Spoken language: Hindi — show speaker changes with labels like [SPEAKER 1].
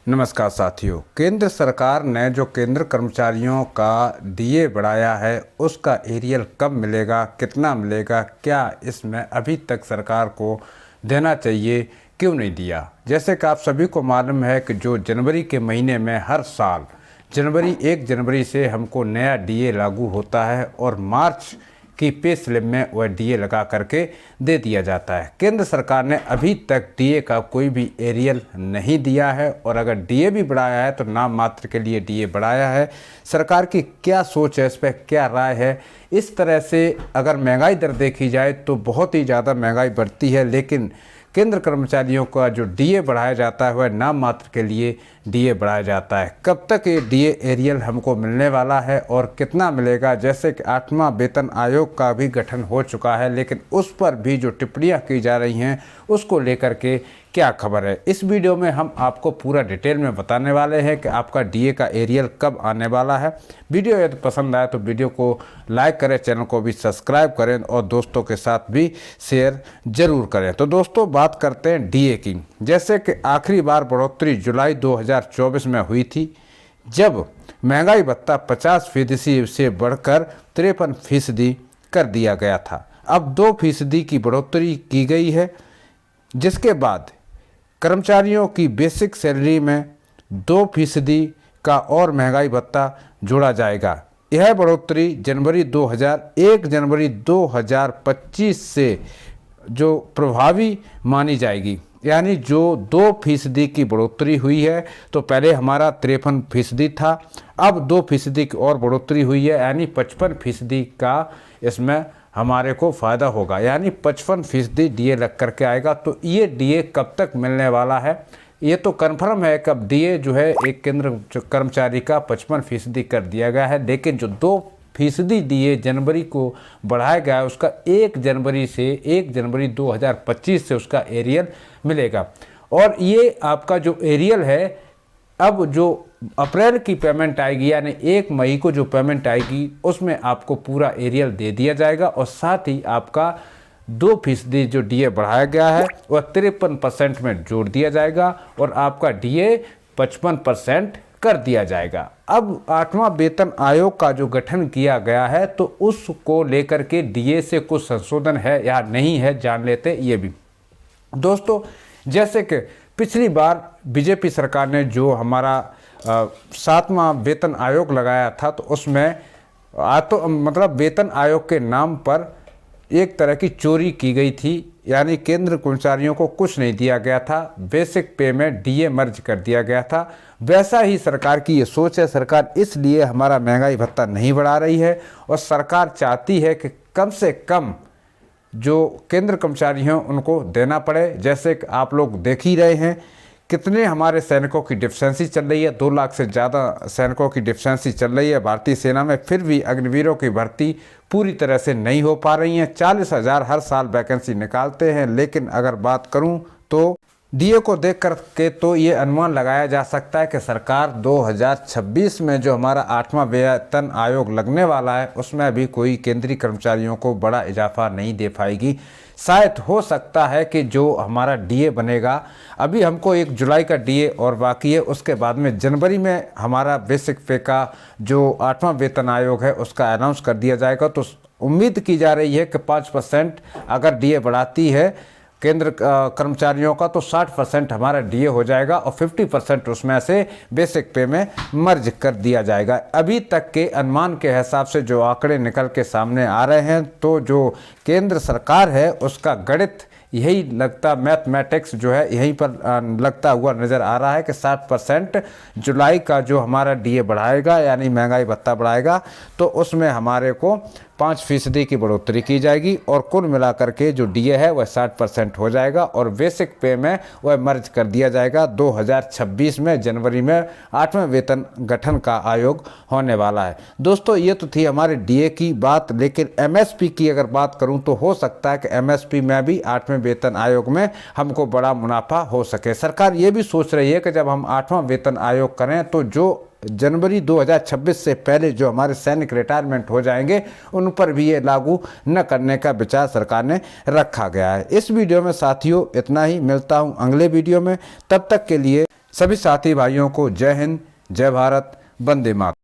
[SPEAKER 1] नमस्कार साथियों। केंद्र सरकार ने जो केंद्र कर्मचारियों का डीए बढ़ाया है उसका एरियल कब मिलेगा, कितना मिलेगा, क्या इसमें अभी तक सरकार को देना चाहिए, क्यों नहीं दिया। जैसे कि आप सभी को मालूम है कि जो जनवरी के महीने में हर साल 1 जनवरी से हमको नया डीए लागू होता है और मार्च की पे स्लिप में वह डीए लगा करके दे दिया जाता है। केंद्र सरकार ने अभी तक डीए का कोई भी एरियल नहीं दिया है और अगर डीए भी बढ़ाया है तो नाम मात्र के लिए डीए बढ़ाया है। सरकार की क्या सोच है, इस पर क्या राय है। इस तरह से अगर महंगाई दर देखी जाए तो बहुत ही ज़्यादा महंगाई बढ़ती है, लेकिन केंद्र कर्मचारियों का जो डीए बढ़ाया जाता है वह नाम मात्र के लिए डीए बढ़ाया जाता है। कब तक ये डीए एरियल हमको मिलने वाला है और कितना मिलेगा। जैसे कि 8वां वेतन आयोग का भी गठन हो चुका है, लेकिन उस पर भी जो टिप्पणियां की जा रही हैं उसको लेकर के क्या खबर है, इस वीडियो में हम आपको पूरा डिटेल में बताने वाले हैं कि आपका डीए का एरियल कब आने वाला है। वीडियो यदि पसंद आए तो वीडियो को लाइक करें, चैनल को भी सब्सक्राइब करें और दोस्तों के साथ भी शेयर जरूर करें। तो दोस्तों बात करते हैं डीए की। जैसे कि आखिरी बार बढ़ोतरी जुलाई 2024 में हुई थी, जब महंगाई भत्ता 50% से बढ़कर 53% कर दिया गया था। अब 2% की बढ़ोतरी की गई है, जिसके बाद कर्मचारियों की बेसिक सैलरी में 2% का और महंगाई भत्ता जोड़ा जाएगा। यह बढ़ोतरी 1 जनवरी 2025 से जो प्रभावी मानी जाएगी। यानी जो 2% की बढ़ोतरी हुई है, तो पहले हमारा 53% था, अब 2% की और बढ़ोतरी हुई है, यानी 55% का इसमें हमारे को फ़ायदा होगा, यानी 55% डीए लग करके आएगा। तो ये डीए कब तक मिलने वाला है, ये तो कन्फर्म है कब डीए जो है एक केंद्र कर्मचारी का 55% कर दिया गया है, लेकिन जो 2% डीए जनवरी को बढ़ाया गया है उसका 1 जनवरी 2025 से उसका एरियल मिलेगा। और ये आपका जो एरियल है, अब जो अप्रैल की पेमेंट आएगी यानी 1 मई को जो पेमेंट आएगी उसमें आपको पूरा एरियल दे दिया जाएगा और साथ ही आपका 2% जो डीए बढ़ाया गया है वह 53% में जोड़ दिया जाएगा और आपका डीए 55% कर दिया जाएगा। अब 8वां वेतन आयोग का जो गठन किया गया है तो उसको लेकर के डीए से कुछ संशोधन है या नहीं है, जान लेते ये भी। दोस्तों जैसे कि पिछली बार बीजेपी सरकार ने जो हमारा 7वां वेतन आयोग लगाया था, तो उसमें मतलब वेतन आयोग के नाम पर एक तरह की चोरी की गई थी, यानी केंद्र कर्मचारियों को कुछ नहीं दिया गया था, बेसिक पे में डीए मर्ज कर दिया गया था। वैसा ही सरकार की ये सोच है। सरकार इसलिए हमारा महंगाई भत्ता नहीं बढ़ा रही है और सरकार चाहती है कि कम से कम जो केंद्र कर्मचारी हैं उनको देना पड़े। जैसे कि आप लोग देख ही रहे हैं कितने हमारे सैनिकों की डिफिशेंसी चल रही है, 2 लाख से ज़्यादा सैनिकों की डिफिशेंसी चल रही है भारतीय सेना में, फिर भी अग्निवीरों की भर्ती पूरी तरह से नहीं हो पा रही है। 40,000 हर साल वैकेंसी निकालते हैं, लेकिन अगर बात करूं तो डीए को देख कर के तो ये अनुमान लगाया जा सकता है कि सरकार 2026 में जो हमारा 8वां वेतन आयोग लगने वाला है उसमें भी कोई केंद्रीय कर्मचारियों को बड़ा इजाफा नहीं दे पाएगी। शायद हो सकता है कि जो हमारा डीए बनेगा, अभी हमको 1 जुलाई का डीए और बाकी है, उसके बाद में जनवरी में हमारा बेसिक पे का जो 8वां वेतन आयोग है उसका अनाउंस कर दिया जाएगा। तो उम्मीद की जा रही है कि 5% अगर डीए बढ़ाती है केंद्र कर्मचारियों का तो 60% हमारा डीए हो जाएगा और 50% उसमें से बेसिक पे में मर्ज कर दिया जाएगा। अभी तक के अनुमान के हिसाब से जो आंकड़े निकल के सामने आ रहे हैं, तो जो केंद्र सरकार है उसका गणित यही लगता, मैथमेटिक्स जो है यहीं पर लगता हुआ नज़र आ रहा है कि 60% जुलाई का जो हमारा डीए बढ़ाएगा यानी महंगाई भत्ता बढ़ाएगा तो उसमें हमारे को 5% की बढ़ोतरी की जाएगी और कुल मिलाकर के जो डीए है वह 60% हो जाएगा और बेसिक पे में वह मर्ज कर दिया जाएगा। 2026 में जनवरी में 8वें वेतन गठन का आयोग होने वाला है। दोस्तों ये तो थी हमारे डीए की बात, लेकिन एमएसपी की अगर बात करूं तो हो सकता है कि एमएसपी में भी 8वें वेतन आयोग में हमको बड़ा मुनाफा हो सके। सरकार ये भी सोच रही है कि जब हम 8वां वेतन आयोग करें तो जो जनवरी 2026 से पहले जो हमारे सैनिक रिटायरमेंट हो जाएंगे उन पर भी ये लागू न करने का विचार सरकार ने रखा गया है। इस वीडियो में साथियों इतना ही, मिलता हूं अगले वीडियो में, तब तक के लिए सभी साथी भाइयों को जय हिंद, जय भारत, वंदे मातरम।